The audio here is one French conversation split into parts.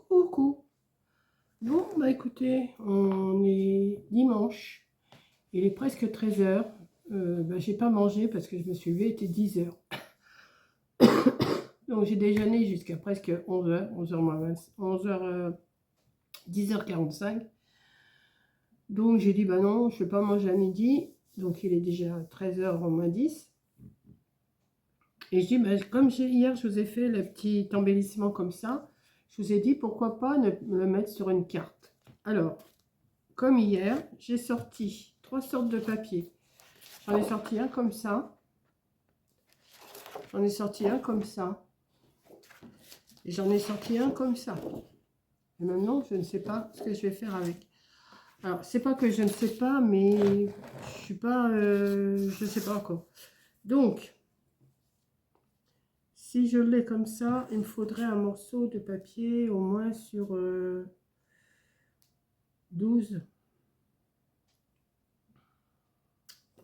Coucou. Bon, bah écoutez, on est dimanche. Il est presque 13 heures. J'ai pas mangé parce que je me suis levée, il était 10 heures. Donc j'ai déjeuné jusqu'à presque 11 heures, 11 heures moins 20, 11 heures, 10h45. Donc j'ai dit, bah non, je vais pas manger à midi. Donc il est déjà 13 heures moins 10. Et je dis, bah, comme hier, je vous ai fait le petit embellissement comme ça, je vous ai dit, pourquoi pas ne le mettre sur une carte. Alors, comme hier, j'ai sorti 3 sortes de papier. J'en ai sorti un comme ça. J'en ai sorti un comme ça. Et j'en ai sorti un comme ça. Et maintenant, je ne sais pas ce que je vais faire avec. Alors, c'est pas que je ne sais pas, mais je suis pas... je ne sais pas encore. Donc, si je l'ai comme ça, il me faudrait un morceau de papier au moins sur 12.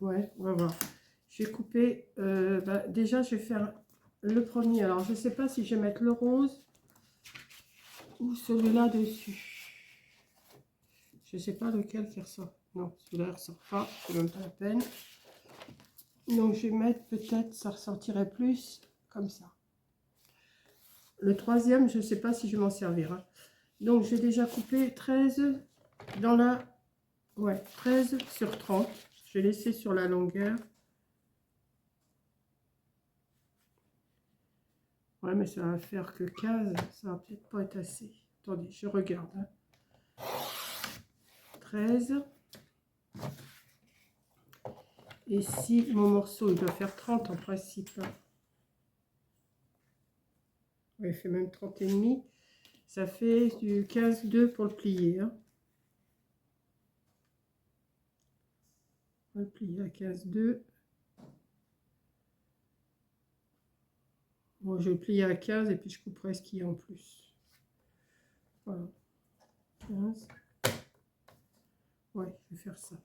Ouais, on va voir. Je vais couper. Déjà, je vais faire le premier. Alors, je ne sais pas si je vais mettre le rose ou celui-là dessus. Je ne sais pas lequel qui ressort. Non, celui-là ne ressort pas. C'est même pas la peine. Donc, je vais mettre peut-être, ça ressortirait plus comme ça. Le troisième, je ne sais pas si je vais m'en servir. Hein. Donc, j'ai déjà coupé 13 dans la... Ouais, 13 sur 30. Je vais laisser sur la longueur. Ouais, mais ça va faire que 15. Ça va peut-être pas être assez. Attendez, je regarde. Hein. 13. Et si mon morceau, il doit faire 30 en principe. Ouais, il fait même 30 et demi. Ça fait du 15,2 pour le plier. Hein. On va le plier à 15,2. Bon, je vais le plier à 15 et puis je couperai ce qu'il y a en plus. Voilà. 15. Ouais, je vais faire ça.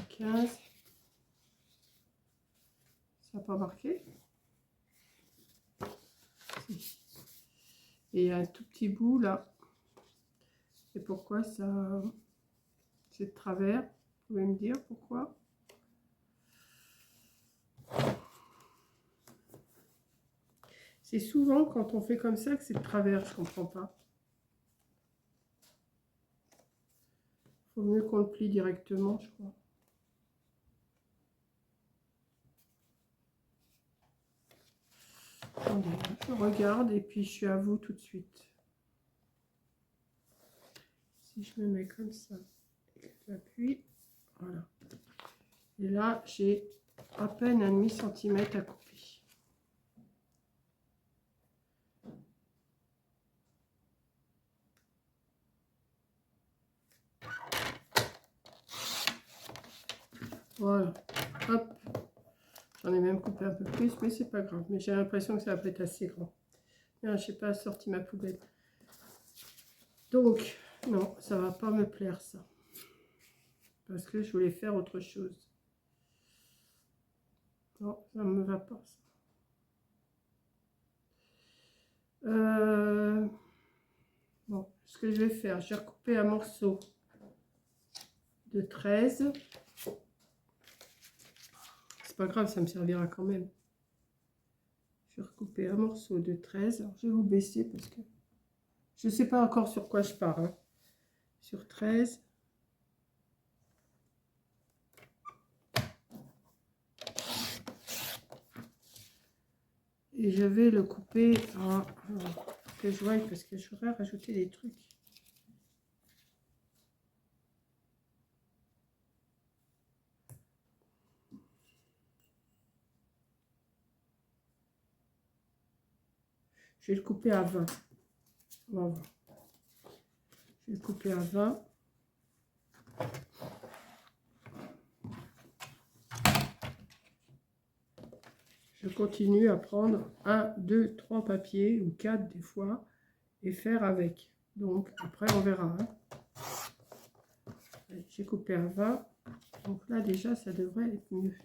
15. Ça n'a pas marqué. Si. Et il y a un tout petit bout là. Et pourquoi ça... C'est de travers. Vous pouvez me dire pourquoi? C'est souvent quand on fait comme ça que c'est de travers, je comprends pas. Faut mieux qu'on le plie directement, je crois. Attendez, je regarde et puis je suis à vous tout de suite. Si je me mets comme ça, j'appuie, voilà. Et là, j'ai à peine 1,5 centimètre à couper. Voilà, hop. J'en ai même coupé un peu plus, mais c'est pas grave. Mais j'ai l'impression que ça va pas être assez grand. Bien, je n'ai pas sorti ma poubelle. Donc, non, ça va pas me plaire ça. Parce que je voulais faire autre chose. Non, ça ne me va pas ça. Bon, ce que je vais faire, je vais recouper un morceau de 13. C'est pas grave, ça me servira quand même. Je vais recouper un morceau de 13. Alors, je vais vous baisser parce que je ne sais pas encore sur quoi je pars. Hein. Sur 13. Et je vais le couper en... que je voie parce que je voudrais rajouter des trucs. Je vais le couper à 20. On va voir. Je vais le couper à 20. Je continue à prendre 1, 2, 3 papiers ou 4 des fois et faire avec. Donc après on verra. Hein. J'ai coupé à 20. Donc là déjà ça devrait être mieux.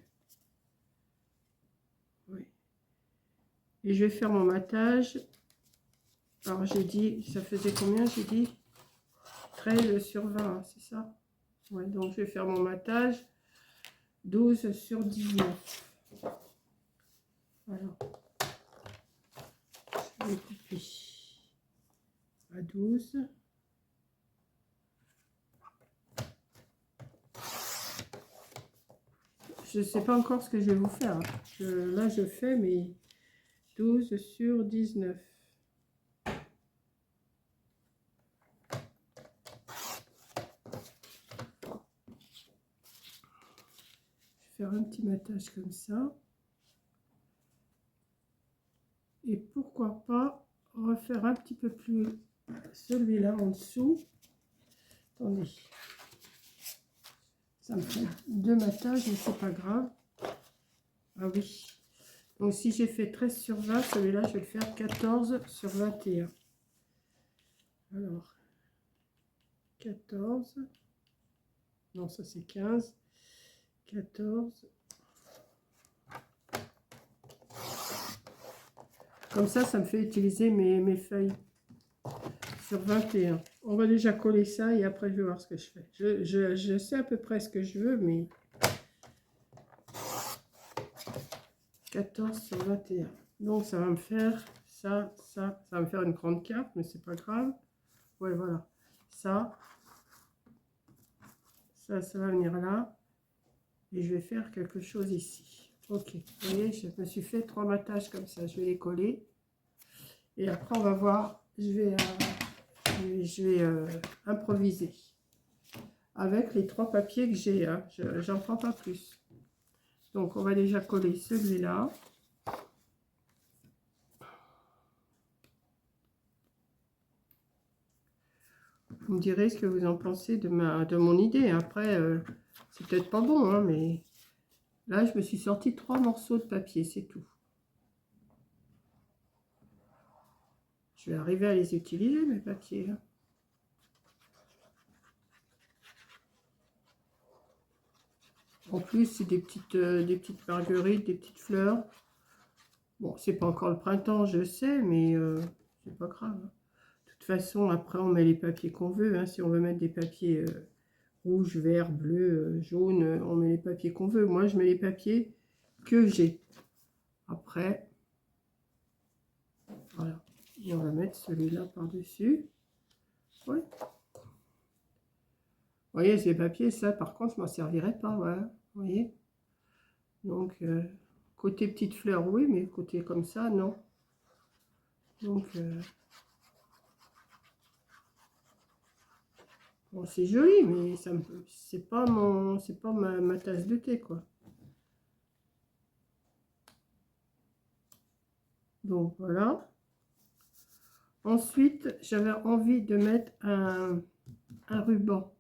Oui. Et je vais faire mon matage. Alors j'ai dit, ça faisait combien? J'ai dit 13 sur 20, c'est ça? Ouais, donc je vais faire mon matage 12 sur 19. Voilà. Je vais couper à 12. Je ne sais pas encore ce que je vais vous faire. Là, je fais mes 12 sur 19. Je vais faire un petit matage comme ça. Et pourquoi pas refaire un petit peu plus celui-là en dessous. Attendez. Ça me fait 2 matages, mais c'est pas grave. Ah oui. Donc si j'ai fait 13 sur 20, celui-là, je vais le faire 14 sur 21. Alors, 14. Non, ça c'est 15. 14. Comme ça me fait utiliser mes feuilles sur 21. On va déjà coller ça et après je vais voir ce que je fais. Je sais à peu près ce que je veux, mais 14 sur 21. Donc ça va me faire ça va me faire une grande carte, mais c'est pas grave. Ouais, voilà. Ça va venir là. Et je vais faire quelque chose ici. Ok, vous voyez, je me suis fait 3 matages comme ça. Je vais les coller. Et après, on va voir. Je vais improviser. Avec les 3 papiers que j'ai. Hein. J'en prends pas plus. Donc, on va déjà coller celui-là. Vous me direz ce que vous en pensez de mon idée. Après, c'est peut-être pas bon, hein, mais là, je me suis sorti 3 morceaux de papier, c'est tout. Je vais arriver à les utiliser, mes papiers. Hein. En plus, c'est des petites marguerites, des petites fleurs. Bon, c'est pas encore le printemps, je sais, mais c'est pas grave. De toute façon, après, on met les papiers qu'on veut. Hein. Si on veut mettre des papiers rouge, vert, bleu, jaune, on met les papiers qu'on veut. Moi, je mets les papiers que j'ai. Après, voilà. Et on va mettre celui-là par-dessus. Ouais. Vous voyez, ces papiers, ça, par contre, je m'en servirais pas. Voilà. Vous voyez. Donc, côté petite fleur, oui, mais côté comme ça, non. Donc, bon, c'est joli, mais ça c'est pas ma tasse de thé, quoi. Donc, voilà. Ensuite, j'avais envie de mettre un ruban.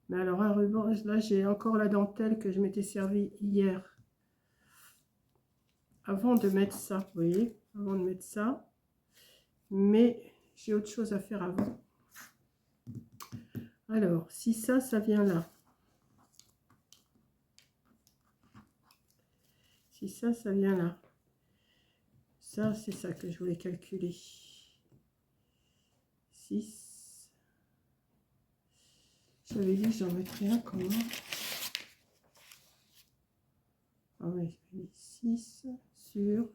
Mais alors, un ruban, là, j'ai encore la dentelle que je m'étais servi hier. Avant de mettre ça, vous voyez, avant de mettre ça. Mais j'ai autre chose à faire avant. Alors, si ça vient là. Si ça vient là. Ça, c'est ça que je voulais calculer. 6. J'avais dit que j'en mettrais un comment? Ah oui, 6 sur...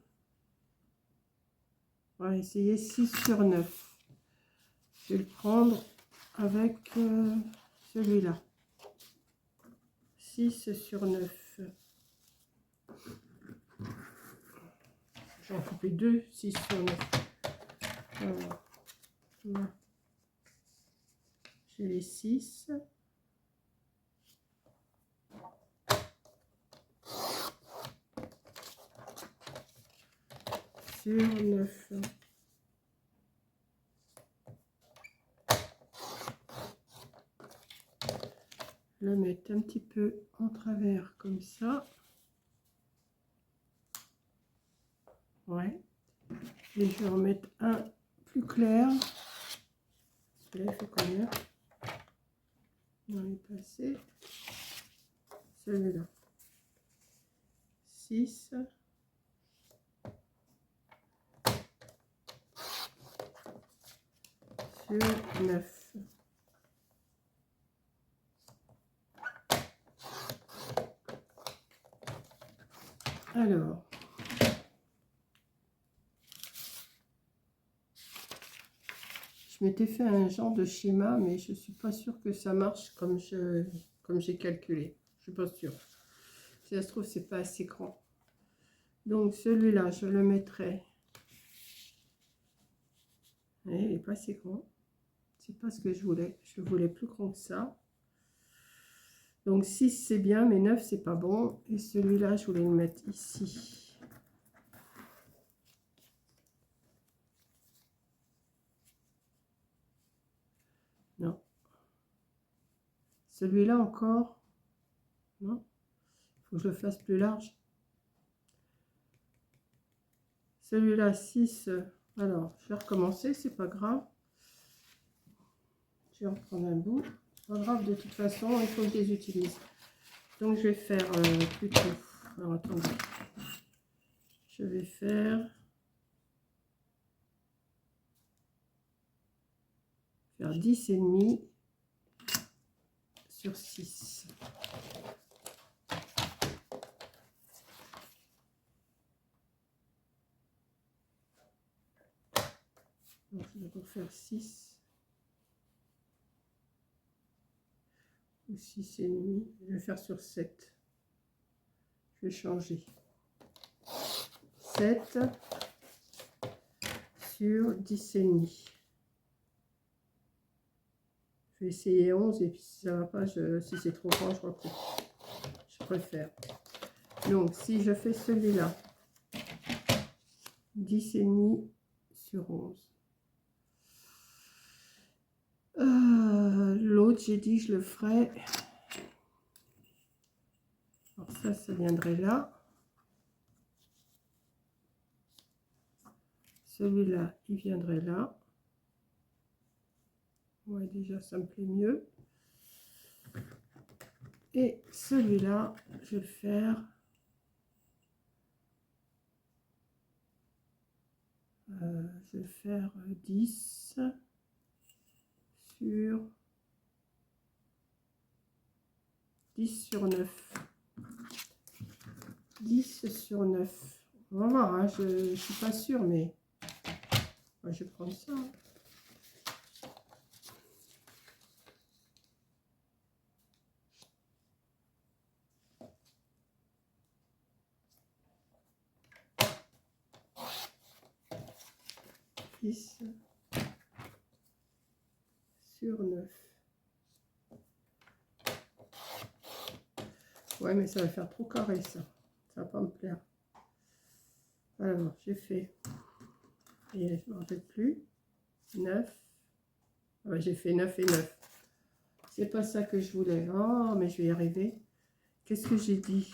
On va essayer 6 sur 9. Je vais le prendre avec celui-là. 6 sur 9. J'en coupé 2, 6 sur 9. Alors, là. J'ai les 6. Sur 9. Le mettre un petit peu en travers comme ça. Ouais. Et je vais en mettre un plus clair. Celui-là, il fait combien? On est passé. Celui-là. 6. sur 9. Alors, je m'étais fait un genre de schéma, mais je suis pas sûre que ça marche comme j'ai calculé. Je suis pas sûre. Si ça se trouve, c'est pas assez grand. Donc celui-là, je le mettrai. Il n'est pas assez grand. C'est pas ce que je voulais. Je voulais plus grand que ça. Donc 6 c'est bien, mais 9 c'est pas bon. Et celui-là, je voulais le mettre ici. Non. Celui-là encore. Non. Il faut que je le fasse plus large. Celui-là, 6. Alors, je vais recommencer, c'est pas grave. Je vais en prendre un bout. Pas grave, de toute façon, il faut que je les utilise. Donc, je vais faire plutôt. Alors, attendez. Je vais faire 10 et demi sur 6. Donc, je vais donc faire 6 ou 6 et demi. Je vais faire sur 7. Je vais changer. 7 sur 10 et demi. Je vais essayer 11 et puis si ça va pas, si c'est trop grand, je recoupe. Je préfère. Donc, si je fais celui-là, 10 et demi sur 11. L'autre, j'ai dit, je le ferai. Alors ça viendrait là. Celui-là, il viendrait là. Ouais, déjà, ça me plaît mieux. Et celui-là, je vais le faire. Je vais faire 10 sur 9. 10 sur 9. On va voir, hein, je ne suis pas sûre, mais moi, je vais prendre ça. Hein. Sur 9. Ouais, mais ça va faire trop carré, ça. Ça va pas me plaire. Alors, j'ai fait, et je ne me rappelle plus, 9. Ouais, j'ai fait 9 et 9. C'est pas ça que je voulais. Oh, mais je vais y arriver. Qu'est-ce que j'ai dit?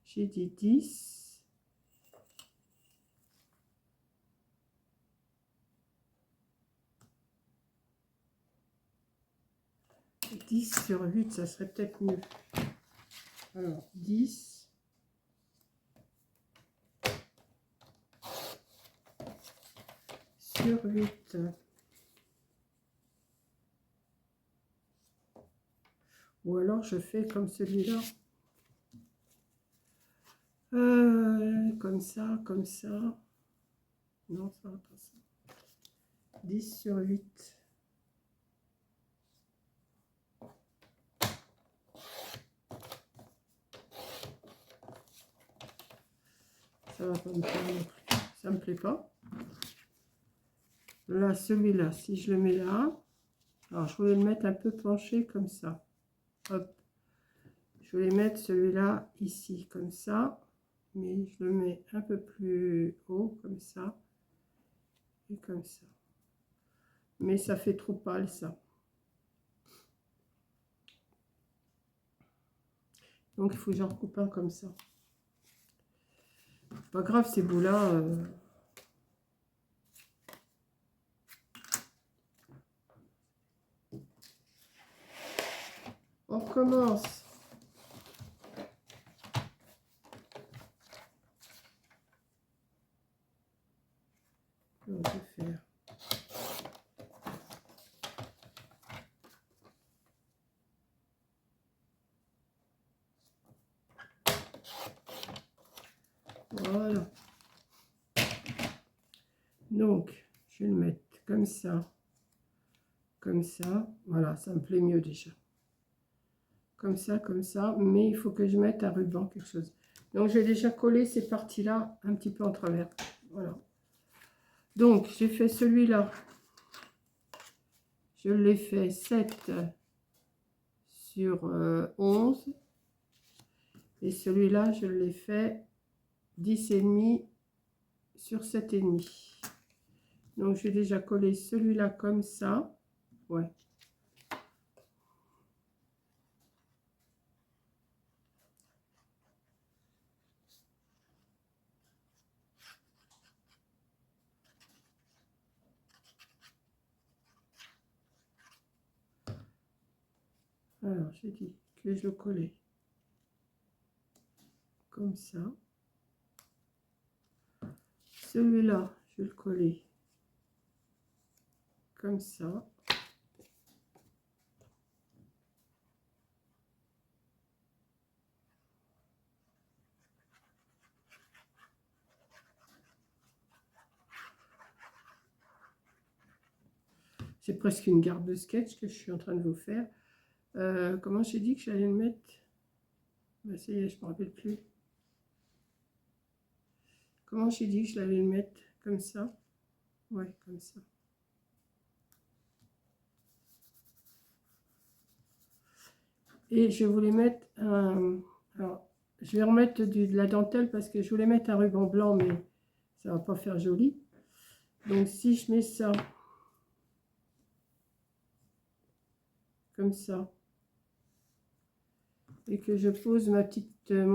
J'ai dit 10. 10 sur 8, ça serait peut-être mieux. Alors, 10 sur 8. Ou alors, je fais comme celui-là. Comme ça, comme ça. Non, ça va pas ça. 10 sur 8. Ça va pas me plaire non plus. Ça me plaît pas. Là, celui-là, si je le mets là, alors je voulais le mettre un peu penché comme ça. Hop. Je voulais mettre celui-là ici, comme ça. Mais je le mets un peu plus haut, comme ça. Et comme ça. Mais ça fait trop pâle, ça. Donc, il faut que j'en recoupe un comme ça. Pas grave, ces bouts-là... On recommence. Donc, je vais faire. Voilà. Donc, je vais le mettre comme ça. Comme ça. Voilà, ça me plaît mieux déjà. Comme ça. Mais il faut que je mette un ruban, quelque chose. Donc, j'ai déjà collé ces parties-là un petit peu en travers. Voilà. Donc, j'ai fait celui-là. Je l'ai fait 7 sur 11. Et celui-là, je l'ai fait 10,5 sur 7,5. Donc, j'ai déjà collé celui-là comme ça. Ouais. Alors, j'ai dit que je le collais comme ça. Celui-là, je vais le coller comme ça. C'est presque une garde de sketch que je suis en train de vous faire. Comment j'ai dit que j'allais le mettre? Ben, ça y est, je ne me rappelle plus. Comment j'ai dit que je l'allais le mettre? Comme ça? Ouais, comme ça. Et je voulais mettre un... Alors, je vais remettre de la dentelle parce que je voulais mettre un ruban blanc, mais ça va pas faire joli. Donc, si je mets ça comme ça, et que je pose mon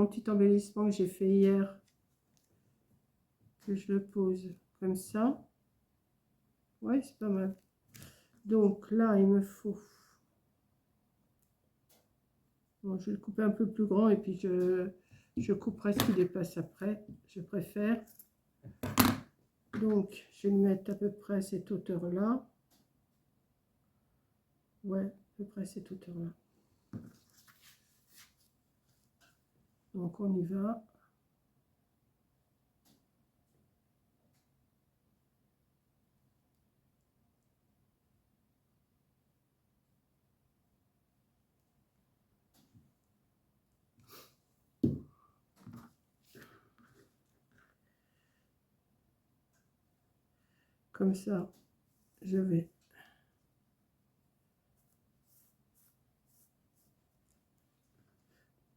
petit embellissement que j'ai fait hier, que je le pose comme ça, ouais, c'est pas mal. Donc là, il me faut... Bon, je vais le couper un peu plus grand et puis je couperai ce qui dépasse après, je préfère. Donc, je vais le mettre à peu près à cette hauteur-là. Ouais, à peu près à cette hauteur-là. Donc, on y va. Comme ça, je vais...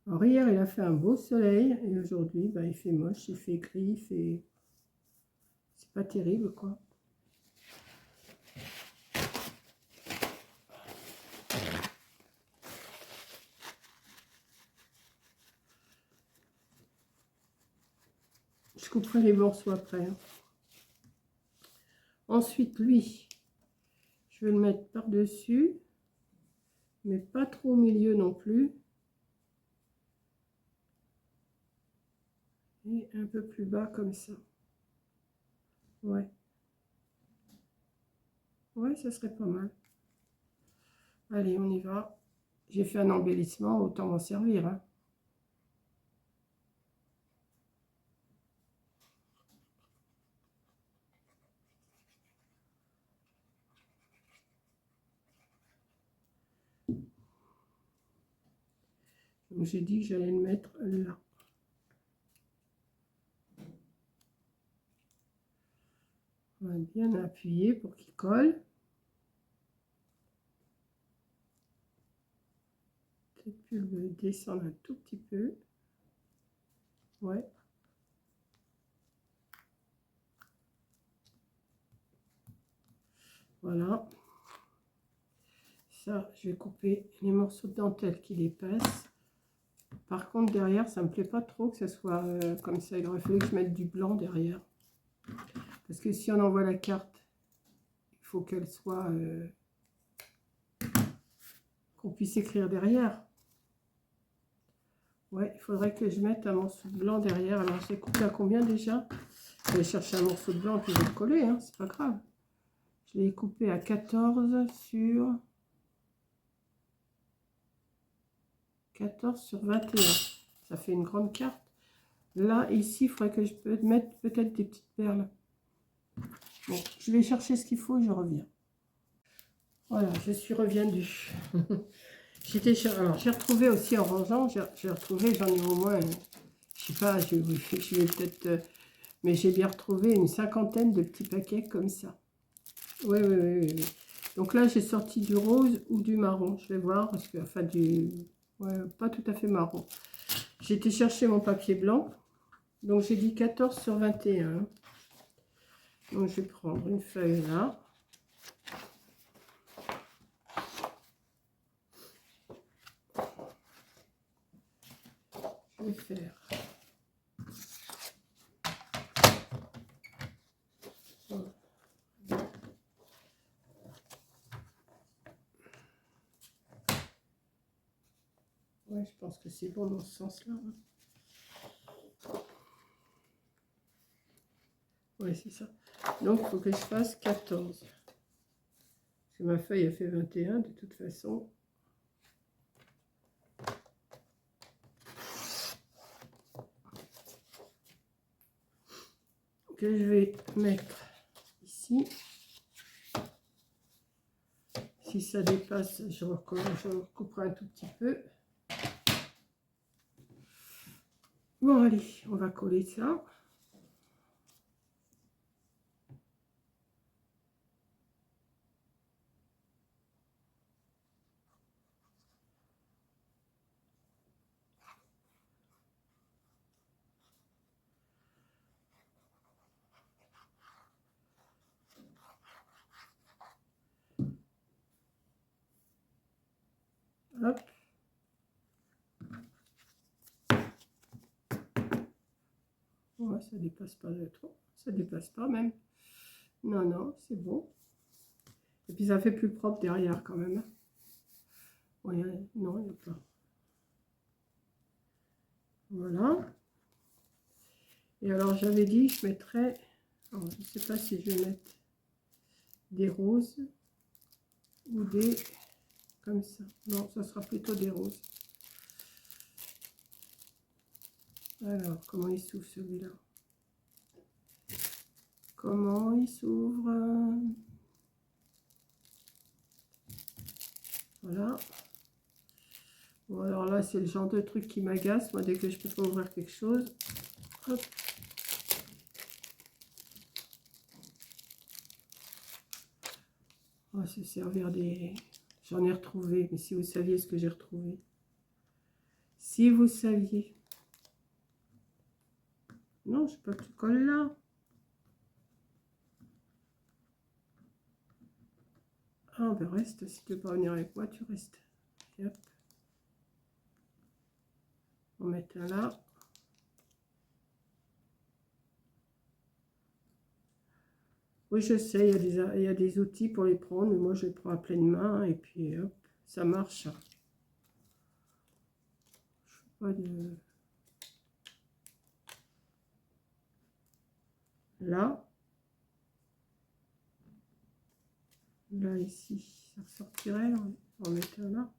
Alors, hier, il a fait un beau soleil et aujourd'hui, ben, il fait moche, il fait gris, il fait... C'est pas terrible, quoi. Je couperai les morceaux après. Hein. Ensuite, lui, je vais le mettre par-dessus, mais pas trop au milieu non plus. Et un peu plus bas comme ça. Ouais. Ouais, ça serait pas mal. Allez, on y va. J'ai fait un embellissement, autant m'en servir. Hein. Donc j'ai dit que j'allais le mettre là. On va bien appuyer pour qu'il colle. Peut-être plus le descendre un tout petit peu. Ouais. Voilà. Ça, je vais couper les morceaux de dentelle qui dépassent. Par contre, derrière, ça me plaît pas trop que ça soit comme ça. Il aurait fallu que je mette du blanc derrière. Parce que si on envoie la carte, il faut qu'elle soit... qu'on puisse écrire derrière. Ouais, il faudrait que je mette un morceau blanc derrière. Alors, j'ai coupé à combien déjà? Je vais chercher un morceau de blanc puis je vais le coller, hein, c'est pas grave. Je l'ai coupé à 14 sur 21. Ça fait une grande carte. Là, ici, il faudrait que je peux mettre peut-être des petites perles. Bon, je vais chercher ce qu'il faut et je reviens. Voilà, je suis revenue. Alors, j'ai retrouvé aussi en rangeant, j'ai retrouvé, j'en ai au moins, je sais pas, je vais peut-être, mais j'ai bien retrouvé une 50aine de petits paquets comme ça. Oui, oui, oui, oui, oui. Donc là, j'ai sorti du rose ou du marron. Je vais voir, parce que, enfin, ouais, pas tout à fait marron. J'ai été chercher mon papier blanc. Donc, j'ai dit 14 sur 21. Donc, je vais prendre une feuille là. Je vais faire. Ouais, je pense que c'est bon dans ce sens-là. Oui, c'est ça. Donc, il faut que je fasse 14. Parce que ma feuille a fait 21 de toute façon. Que je vais mettre ici. Si ça dépasse, je recouperai un tout petit peu. Bon, allez, on va coller ça. Hop. Ouais, ça dépasse pas de trop. Ça dépasse pas même. Non, non, c'est bon. Et puis ça fait plus propre derrière quand même. Ouais, non, il n'y a pas. Voilà. Et alors j'avais dit je mettrais. Alors, je ne sais pas si je vais mettre des roses ou des comme ça. Non, ça sera plutôt des roses. Alors, comment il s'ouvre celui-là? Comment il s'ouvre? Voilà. Bon, alors là, c'est le genre de truc qui m'agace. Moi, dès que je peux pas ouvrir quelque chose. Hop. On va se servir des... J'en ai retrouvé, mais si vous saviez ce que j'ai retrouvé. Si vous saviez. Non, je sais pas que tu colles là. Ah, ben reste. Si tu veux pas venir avec moi, tu restes. Et hop. On met un là. Oui, je sais, il y a des outils pour les prendre, mais moi, je les prends à pleine main et puis hop, ça marche. Je fais pas de... Là. Là, ici, ça ressortirait. On va mettre un là.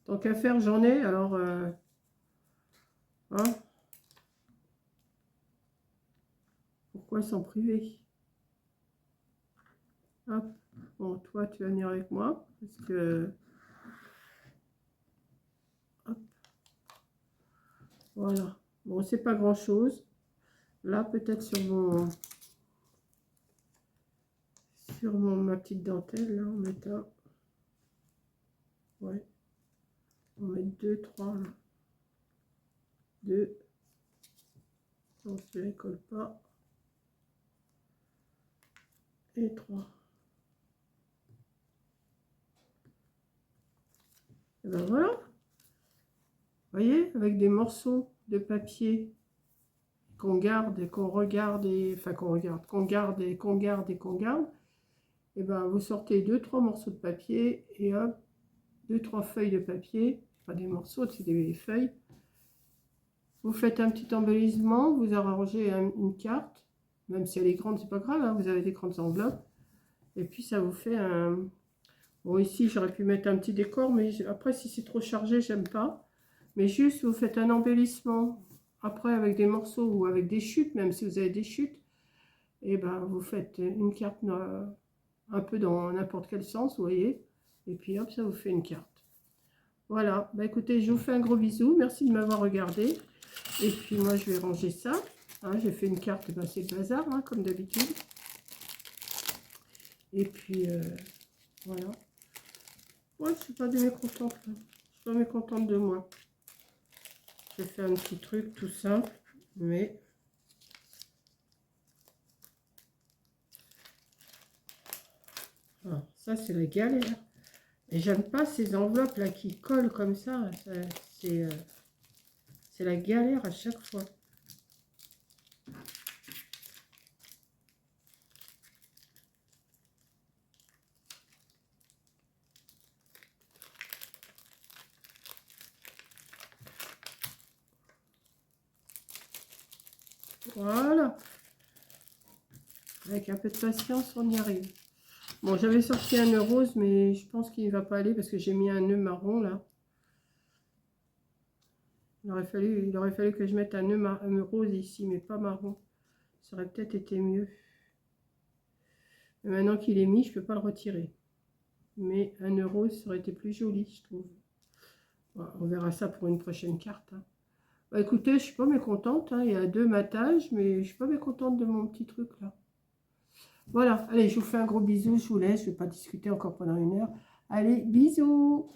Tant qu'à faire, j'en ai. Alors, hein, pourquoi s'en priver? Hop. Bon, toi, tu vas venir avec moi. Parce que... Hop. Voilà. Bon, c'est pas grand-chose. Là, peut-être ma petite dentelle, là, on met un... Ouais. On met 2, 3, là. 2. On se les colle pas. Et 3. Et ben voilà. Vous voyez, avec des morceaux de papier qu'on garde et qu'on regarde, enfin qu'on regarde, qu'on garde et qu'on garde et qu'on garde, et ben vous sortez 2-3 morceaux de papier et hop, 2-3 feuilles de papier, pas des morceaux, c'est des feuilles. Vous faites un petit embellissement, vous arrangez une carte Même si elle est grande, c'est pas grave, hein, vous avez des grandes enveloppes. Et puis ça vous fait un... Bon, ici, j'aurais pu mettre un petit décor, mais après, si c'est trop chargé, j'aime pas. Mais juste, vous faites un embellissement. Après, avec des morceaux ou avec des chutes, même si vous avez des chutes, et ben, vous faites une carte un peu dans n'importe quel sens, vous voyez. Et puis, hop, ça vous fait une carte. Voilà. Bah, écoutez, je vous fais un gros bisou. Merci de m'avoir regardé. Et puis, moi, je vais ranger ça. Hein, j'ai fait une carte, ben, c'est le bazar, hein, comme d'habitude. Et puis, voilà. Ouais, je suis pas mécontente. Là. Je suis pas mécontente de moi. J'ai fait un petit truc tout simple, mais... Ah, ça, c'est la galère. Et j'aime pas ces enveloppes là qui collent comme ça. C'est la galère à chaque fois. Voilà. Avec un peu de patience, on y arrive. Bon, j'avais sorti un nœud rose, mais je pense qu'il ne va pas aller parce que j'ai mis un nœud marron là. Il aurait fallu que je mette un nœud rose ici, mais pas marron. Ça aurait peut-être été mieux. Mais maintenant qu'il est mis, je ne peux pas le retirer. Mais un nœud rose, ça aurait été plus joli, je trouve. Voilà, on verra ça pour une prochaine carte. Hein. Bah, écoutez, je suis pas mécontente. Hein. Il y a 2 matages, mais je suis pas mécontente de mon petit truc là. Voilà, allez, je vous fais un gros bisou, je vous laisse. Je ne vais pas discuter encore pendant 1 heure. Allez, bisous!